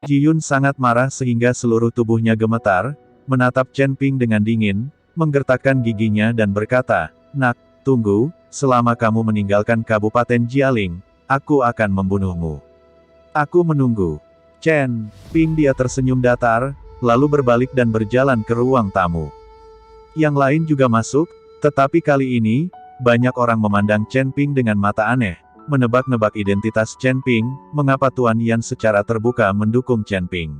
Ji Yun sangat marah sehingga seluruh tubuhnya gemetar, menatap Chen Ping dengan dingin, menggertakkan giginya dan berkata, "Nak, tunggu, selama kamu meninggalkan Kabupaten Jialing, aku akan membunuhmu. Aku menunggu." Chen Ping dia tersenyum datar, lalu berbalik dan berjalan ke ruang tamu. Yang lain juga masuk, tetapi kali ini, banyak orang memandang Chen Ping dengan mata aneh, menebak-nebak identitas Chen Ping, mengapa Tuan Yan secara terbuka mendukung Chen Ping.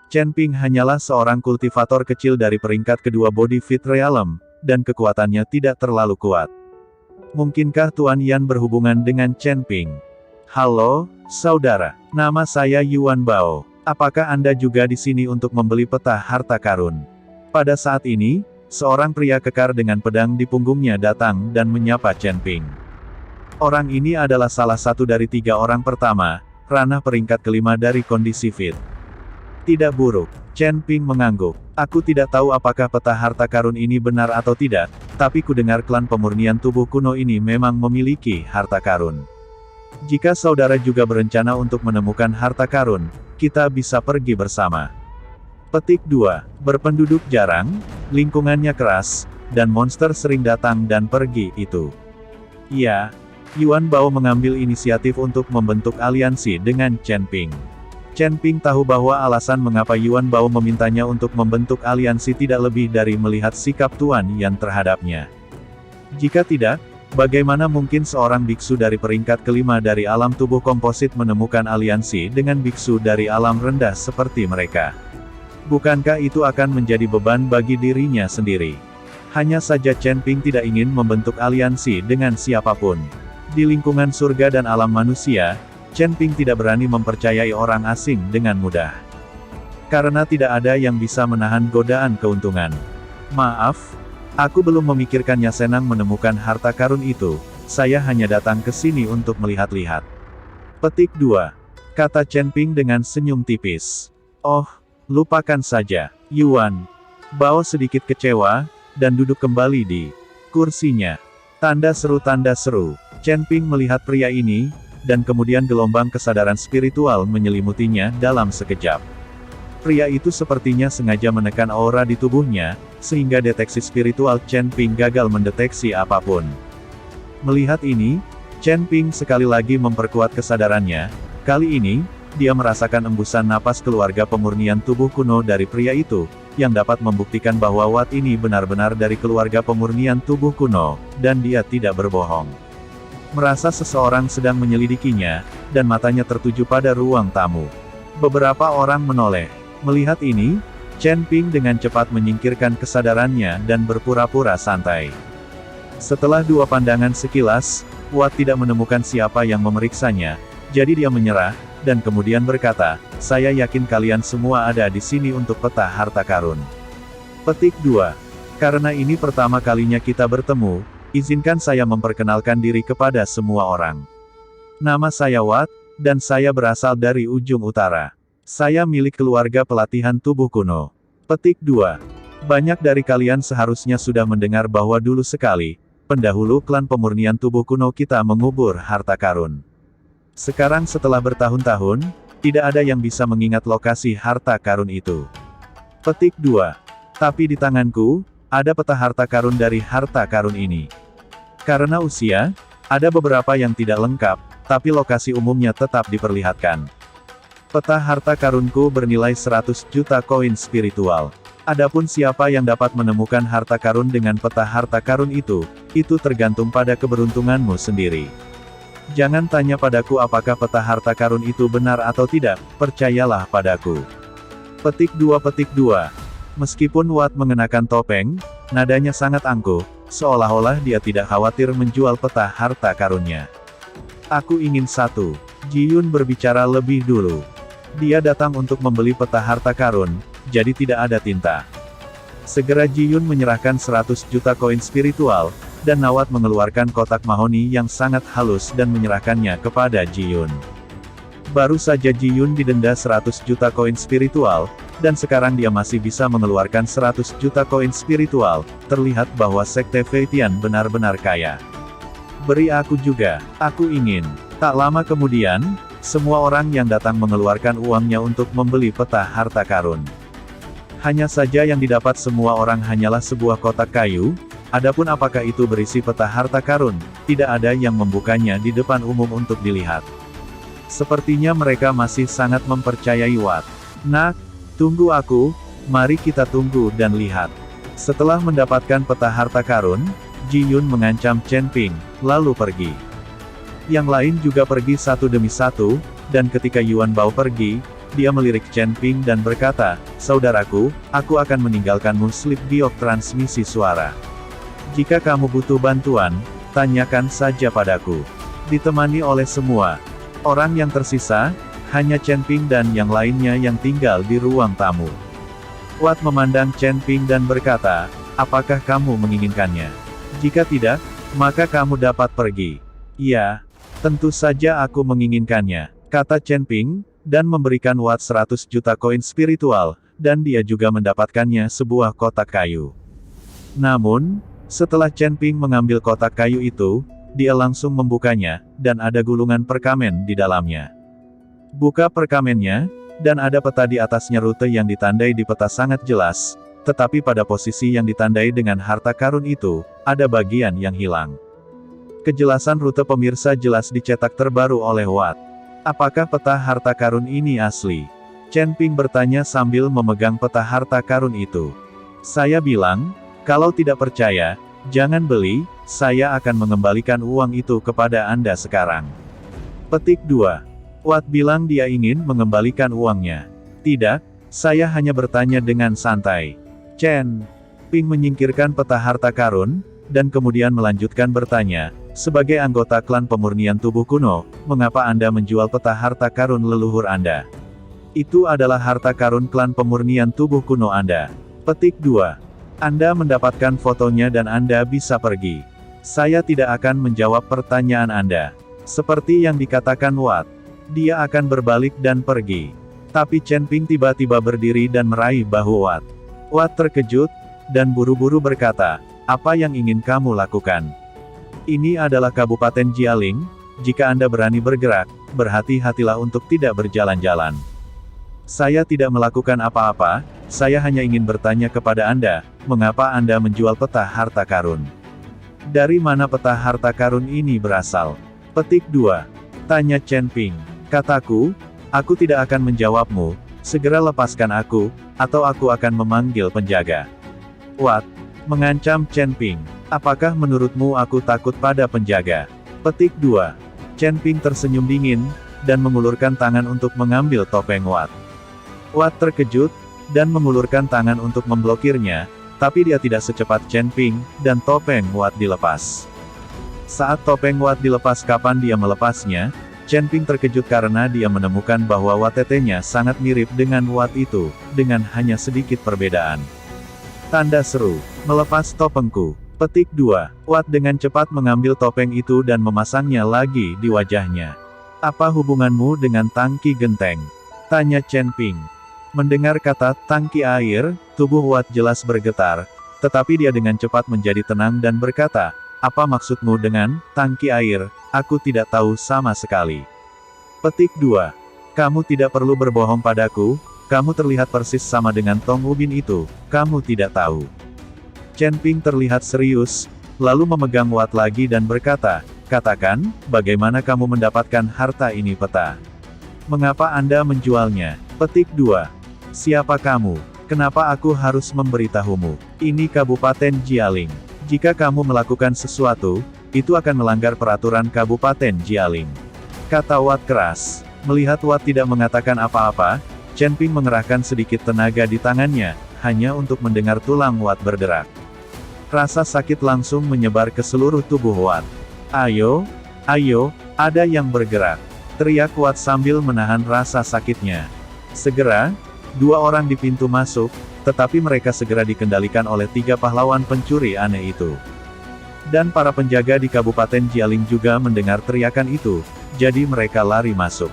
Chen Ping hanyalah seorang kultivator kecil dari peringkat kedua Body Fit Realm, dan kekuatannya tidak terlalu kuat. Mungkinkah Tuan Yan berhubungan dengan Chen Ping? Halo, saudara. Nama saya Yuan Bao. Apakah Anda juga di sini untuk membeli peta harta karun? Pada saat ini, seorang pria kekar dengan pedang di punggungnya datang dan menyapa Chen Ping. Orang ini adalah salah satu dari 3 orang pertama, ranah peringkat kelima dari kondisi fit. Tidak buruk. Chen Ping mengangguk. Aku tidak tahu apakah peta harta karun ini benar atau tidak, tapi kudengar klan pemurnian tubuh kuno ini memang memiliki harta karun. Jika saudara juga berencana untuk menemukan harta karun, kita bisa pergi bersama. Petik 2. Berpenduduk jarang, lingkungannya keras, dan monster sering datang dan pergi itu. Ya. Yuan Bao mengambil inisiatif untuk membentuk aliansi dengan Chen Ping. Chen Ping tahu bahwa alasan mengapa Yuan Bao memintanya untuk membentuk aliansi tidak lebih dari melihat sikap Tuan Yan terhadapnya. Jika tidak, bagaimana mungkin seorang biksu dari peringkat kelima dari alam tubuh komposit menemukan aliansi dengan biksu dari alam rendah seperti mereka? Bukankah itu akan menjadi beban bagi dirinya sendiri? Hanya saja Chen Ping tidak ingin membentuk aliansi dengan siapapun. Di lingkungan surga dan alam manusia, Chen Ping tidak berani mempercayai orang asing dengan mudah. Karena tidak ada yang bisa menahan godaan keuntungan. Maaf, aku belum memikirkannya senang menemukan harta karun itu, saya hanya datang ke sini untuk melihat-lihat. Petik 2. Kata Chen Ping dengan senyum tipis. Oh, lupakan saja, Yuan Bao sedikit kecewa, dan duduk kembali di kursinya. Tanda seru. Chen Ping melihat pria ini, dan kemudian gelombang kesadaran spiritual menyelimutinya dalam sekejap. Pria itu sepertinya sengaja menekan aura di tubuhnya, sehingga deteksi spiritual Chen Ping gagal mendeteksi apapun. Melihat ini, Chen Ping sekali lagi memperkuat kesadarannya. Kali ini, dia merasakan embusan napas keluarga pemurnian tubuh kuno dari pria itu, yang dapat membuktikan bahwa Watt ini benar-benar dari keluarga pemurnian tubuh kuno, dan dia tidak berbohong. Merasa seseorang sedang menyelidikinya, dan matanya tertuju pada ruang tamu. Beberapa orang menoleh. Melihat ini, Chen Ping dengan cepat menyingkirkan kesadarannya dan berpura-pura santai. Setelah 2 pandangan sekilas, Watt tidak menemukan siapa yang memeriksanya, jadi dia menyerah, dan kemudian berkata, "Saya yakin kalian semua ada di sini untuk peta harta karun." Petik 2. Karena ini pertama kalinya kita bertemu, izinkan saya memperkenalkan diri kepada semua orang. Nama saya Watt, dan saya berasal dari ujung utara. Saya milik keluarga pelatihan tubuh kuno. Petik 2. Banyak dari kalian seharusnya sudah mendengar bahwa dulu sekali, pendahulu klan pemurnian tubuh kuno kita mengubur harta karun. Sekarang setelah bertahun-tahun, tidak ada yang bisa mengingat lokasi harta karun itu. Petik 2. Tapi di tanganku, ada peta harta karun dari harta karun ini. Karena usia, ada beberapa yang tidak lengkap, tapi lokasi umumnya tetap diperlihatkan. Peta harta karunku bernilai 100 juta koin spiritual. Adapun siapa yang dapat menemukan harta karun dengan peta harta karun itu tergantung pada keberuntunganmu sendiri. Jangan tanya padaku apakah peta harta karun itu benar atau tidak, percayalah padaku. Petik 2. Meskipun Watt mengenakan topeng, nadanya sangat angkuh, seolah-olah dia tidak khawatir menjual peta harta karunnya. Aku ingin 1. Ji Yun berbicara lebih dulu. Dia datang untuk membeli peta harta karun, jadi tidak ada tinta. Segera Ji Yun menyerahkan 100 juta koin spiritual, dan Watt mengeluarkan kotak mahoni yang sangat halus dan menyerahkannya kepada Ji Yun. Baru saja Ji Yun didenda 100 juta koin spiritual, dan sekarang dia masih bisa mengeluarkan 100 juta koin spiritual, terlihat bahwa Sekte Feitian benar-benar kaya. Beri aku juga, aku ingin. Tak lama kemudian, Semua orang yang datang mengeluarkan uangnya untuk membeli peta harta karun. Hanya saja yang didapat semua orang hanyalah sebuah kotak kayu. Adapun apakah itu berisi peta harta karun, tidak ada yang membukanya di depan umum untuk dilihat. Sepertinya mereka masih sangat mempercayai Watt. Nak, tunggu aku, mari kita tunggu dan lihat. Setelah mendapatkan peta harta karun, Ji Yun mengancam Chen Ping, lalu pergi. Yang lain juga pergi satu demi satu, dan ketika Yuan Bao pergi, dia melirik Chen Ping dan berkata, "Saudaraku, aku akan meninggalkanmu slip giok transmisi suara. Jika kamu butuh bantuan, tanyakan saja padaku." Ditemani oleh semua orang yang tersisa, hanya Chen Ping dan yang lainnya yang tinggal di ruang tamu. Watt memandang Chen Ping dan berkata, "Apakah kamu menginginkannya? Jika tidak, maka kamu dapat pergi." "Ya, tentu saja aku menginginkannya," kata Chen Ping, dan memberikan Watt 100 juta koin spiritual, dan dia juga mendapatkannya sebuah kotak kayu. Namun, setelah Chen Ping mengambil kotak kayu itu, dia langsung membukanya, dan ada gulungan perkamen di dalamnya. Buka perkamennya, dan ada peta di atasnya rute yang ditandai di peta sangat jelas, tetapi pada posisi yang ditandai dengan harta karun itu, ada bagian yang hilang. Kejelasan rute pemirsa jelas dicetak terbaru oleh Watt. "Apakah peta harta karun ini asli?" Chen Ping bertanya sambil memegang peta harta karun itu. "Saya bilang, kalau tidak percaya, jangan beli, saya akan mengembalikan uang itu kepada Anda sekarang." Petik 2. Watt bilang dia ingin mengembalikan uangnya. "Tidak, saya hanya bertanya dengan santai." Chen Ping menyingkirkan peta harta karun, dan kemudian melanjutkan bertanya, "Sebagai anggota klan pemurnian tubuh kuno, mengapa Anda menjual peta harta karun leluhur Anda? Itu adalah harta karun klan pemurnian tubuh kuno Anda." Petik 2. "Anda mendapatkan fotonya dan Anda bisa pergi. Saya tidak akan menjawab pertanyaan Anda." Seperti yang dikatakan Watt, dia akan berbalik dan pergi. Tapi Chen Ping tiba-tiba berdiri dan meraih bahu Watt. Watt terkejut, dan buru-buru berkata, "Apa yang ingin kamu lakukan? Ini adalah Kabupaten Jialing, jika Anda berani bergerak, berhati-hatilah untuk tidak berjalan-jalan." "Saya tidak melakukan apa-apa, saya hanya ingin bertanya kepada Anda, mengapa Anda menjual peta harta karun? Dari mana peta harta karun ini berasal?" Petik 2. Tanya Chen Ping. "Kataku, aku tidak akan menjawabmu, segera lepaskan aku, atau aku akan memanggil penjaga." Watt mengancam Chen Ping. "Apakah menurutmu aku takut pada penjaga?" Petik 2. Chen Ping tersenyum dingin, dan mengulurkan tangan untuk mengambil topeng Watt. Watt terkejut, dan mengulurkan tangan untuk memblokirnya, tapi dia tidak secepat Chen Ping, dan topeng Watt dilepas. Saat topeng Watt dilepas kapan dia melepasnya, Chen Ping terkejut karena dia menemukan bahwa watetenya sangat mirip dengan Watt itu, dengan hanya sedikit perbedaan. Tanda seru, "Melepas topengku." Petik 2. Watt dengan cepat mengambil topeng itu dan memasangnya lagi di wajahnya. "Apa hubunganmu dengan tangki genteng?" tanya Chen Ping. Mendengar kata tangki air, tubuh Watt jelas bergetar, tetapi dia dengan cepat menjadi tenang dan berkata, "Apa maksudmu dengan tangki air? Aku tidak tahu sama sekali." Petik 2. "Kamu tidak perlu berbohong padaku, kamu terlihat persis sama dengan Tong Ubin itu, kamu tidak tahu." Chen Ping terlihat serius, lalu memegang Watt lagi dan berkata, "Katakan, bagaimana kamu mendapatkan harta ini peta? Mengapa Anda menjualnya?" Petik 2. "Siapa kamu? Kenapa aku harus memberitahumu? Ini Kabupaten Jialing. Jika kamu melakukan sesuatu, itu akan melanggar peraturan Kabupaten Jialing," kata Watt keras. Melihat Watt tidak mengatakan apa-apa, Chen Ping mengerahkan sedikit tenaga di tangannya, hanya untuk mendengar tulang Watt berderak. Rasa sakit langsung menyebar ke seluruh tubuh Watt. "Ayo, ayo, ada yang bergerak," teriak Watt sambil menahan rasa sakitnya. Segera, 2 orang di pintu masuk, tetapi mereka segera dikendalikan oleh 3 pahlawan pencuri aneh itu. Dan para penjaga di Kabupaten Jialing juga mendengar teriakan itu, jadi mereka lari masuk.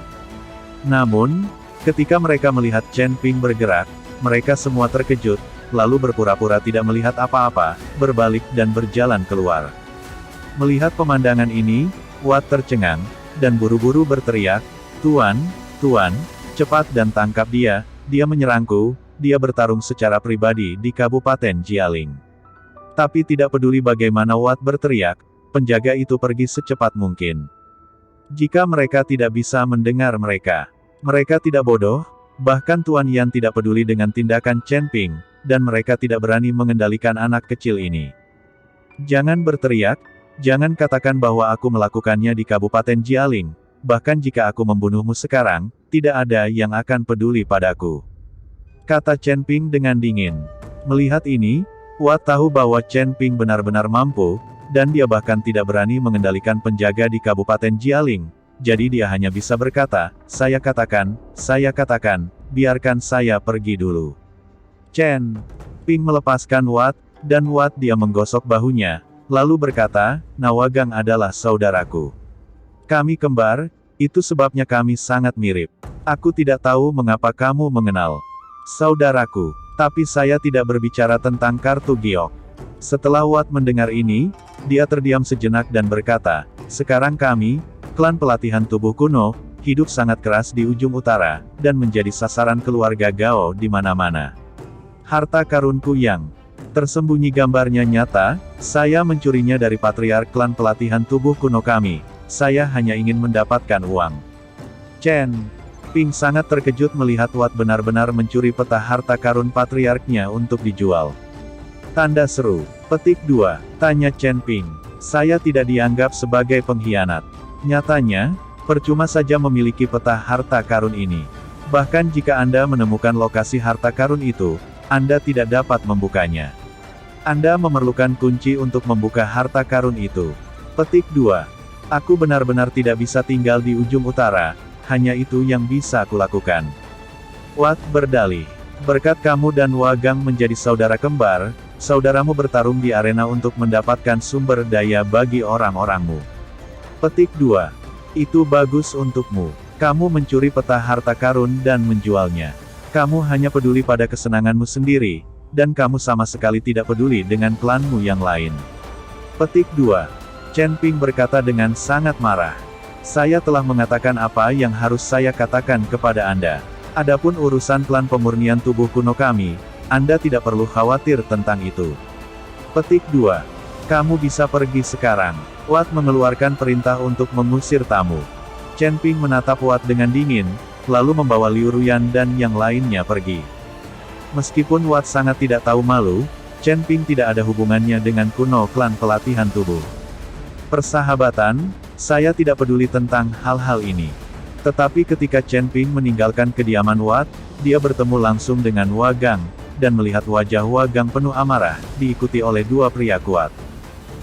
Namun, ketika mereka melihat Chen Ping bergerak, mereka semua terkejut, lalu berpura-pura tidak melihat apa-apa, berbalik dan berjalan keluar. Melihat pemandangan ini, Watt tercengang, dan buru-buru berteriak, Tuan, Tuan, cepat dan tangkap dia, dia menyerangku, dia bertarung secara pribadi di Kabupaten Jialing. Tapi tidak peduli bagaimana Watt berteriak, penjaga itu pergi secepat mungkin. Jika mereka tidak bisa mendengar mereka tidak bodoh, bahkan Tuan Yan tidak peduli dengan tindakan Chen Ping, dan mereka tidak berani mengendalikan anak kecil ini. Jangan berteriak, jangan katakan bahwa aku melakukannya di Kabupaten Jialing, bahkan jika aku membunuhmu sekarang, tidak ada yang akan peduli padaku. Kata Chen Ping dengan dingin. Melihat ini, Watt tahu bahwa Chen Ping benar-benar mampu, dan dia bahkan tidak berani mengendalikan penjaga di Kabupaten Jialing, jadi dia hanya bisa berkata, saya katakan, biarkan saya pergi dulu. Chen Ping melepaskan Watt, dan Watt dia menggosok bahunya, lalu berkata, Nawagang adalah saudaraku. Kami kembar, itu sebabnya kami sangat mirip. Aku tidak tahu mengapa kamu mengenal saudaraku, tapi saya tidak berbicara tentang kartu giok. Setelah Watt mendengar ini, dia terdiam sejenak dan berkata, sekarang kami, klan pelatihan tubuh kuno, hidup sangat keras di ujung utara, dan menjadi sasaran keluarga Gao di mana-mana. Harta karunku yang tersembunyi gambarnya nyata, saya mencurinya dari patriark klan pelatihan tubuh kuno kami, saya hanya ingin mendapatkan uang. Chen Ping sangat terkejut melihat Watt benar-benar mencuri peta harta karun patriarknya untuk dijual. Tanda seru. Petik 2. Tanya Chen Ping. Saya tidak dianggap sebagai pengkhianat. Nyatanya, percuma saja memiliki peta harta karun ini. Bahkan jika Anda menemukan lokasi harta karun itu, Anda tidak dapat membukanya. Anda memerlukan kunci untuk membuka harta karun itu. Petik 2. Aku benar-benar tidak bisa tinggal di ujung utara, hanya itu yang bisa kulakukan. Watt berdalih. Berkat kamu dan Wagang menjadi saudara kembar, saudaramu bertarung di arena untuk mendapatkan sumber daya bagi orang-orangmu. Petik 2. Itu bagus untukmu. Kamu mencuri peta harta karun dan menjualnya. Kamu hanya peduli pada kesenanganmu sendiri, dan kamu sama sekali tidak peduli dengan klanmu yang lain. Petik 2. Chen Ping berkata dengan sangat marah. Saya telah mengatakan apa yang harus saya katakan kepada Anda. Adapun urusan klan pemurnian tubuh kuno kami, Anda tidak perlu khawatir tentang itu. Petik 2. Kamu bisa pergi sekarang. Watt mengeluarkan perintah untuk mengusir tamu. Chen Ping menatap Watt dengan dingin, lalu membawa Liu Ruyan dan yang lainnya pergi. Meskipun Watt sangat tidak tahu malu, Chen Ping tidak ada hubungannya dengan kuno klan pelatihan tubuh. Persahabatan, saya tidak peduli tentang hal-hal ini. Tetapi ketika Chen Ping meninggalkan kediaman Watt, dia bertemu langsung dengan Wagang, dan melihat wajah Wagang penuh amarah, diikuti oleh dua pria kuat.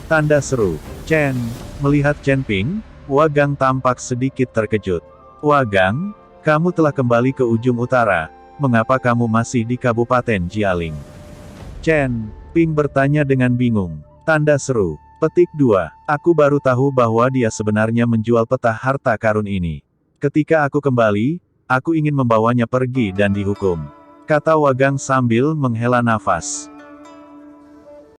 Tanda seru. Chen, melihat Chen Ping, Wagang tampak sedikit terkejut. Wagang, kamu telah kembali ke ujung utara, mengapa kamu masih di Kabupaten Jialing? Chen Ping bertanya dengan bingung. Tanda seru. Petik 2. Aku baru tahu bahwa dia sebenarnya menjual peta harta karun ini. Ketika aku kembali, aku ingin membawanya pergi dan dihukum. Kata Wagang sambil menghela nafas.